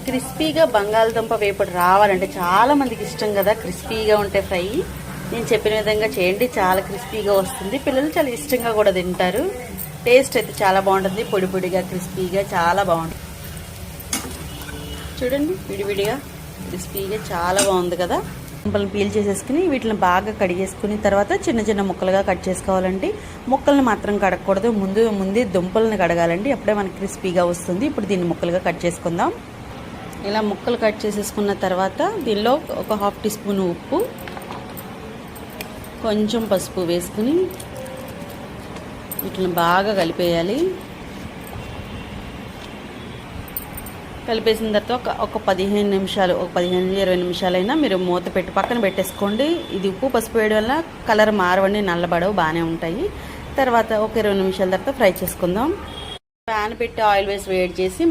క్రిస్పీగా బంగాళదుంప వేపుడు రావాలంటే చాలా మందికి ఇష్టం కదా క్రిస్పీగా ఉంటే ఫ్రై. నేను చెప్పిన విధంగా చేయండి, చాలా క్రిస్పీగా వస్తుంది. పిల్లలు చాలా ఇష్టంగా కూడా తింటారు. టేస్ట్ అయితే చాలా బాగుంటుంది, పొడి పొడిగా క్రిస్పీగా చాలా బాగుంటుంది. చూడండి విడివిడిగా క్రిస్పీగా చాలా బాగుంది కదా. దుంపలను పీల్ చేసేసుకుని వీటిని బాగా కడిగేసుకుని తర్వాత చిన్న చిన్న ముక్కలుగా కట్ చేసుకోవాలండి. ముక్కల్ని మాత్రం కడగకూడదు, ముందే దుంపలను కడగాలండి, అప్పుడే మనకి క్రిస్పీగా వస్తుంది. ఇప్పుడు దీన్ని ముక్కలుగా కట్ చేసుకుందాం. ఇలా ముక్కలు కట్ చేసేసుకున్న తర్వాత దీనిలో ఒక 1/2 టీ స్పూన్ ఉప్పు, కొంచెం పసుపు వేసుకుని వీటిని బాగా కలిపేయాలి. కలిపేసిన తర్వాత ఒక 15 నిమిషాలు, ఒక 15-20 నిమిషాలైనా మీరు మూత పెట్టి పక్కన పెట్టేసుకోండి. ఇది ఉప్పు పసుపు వేయడం వల్ల కలర్ మారవండి, నల్లబడవు, బాగానే ఉంటాయి. తర్వాత ఒక 20 నిమిషాల తర్వాత ఫ్రై చేసుకుందాం. ప్యాన్ పెట్టి ఆయిల్ వేసి వేడి చేసి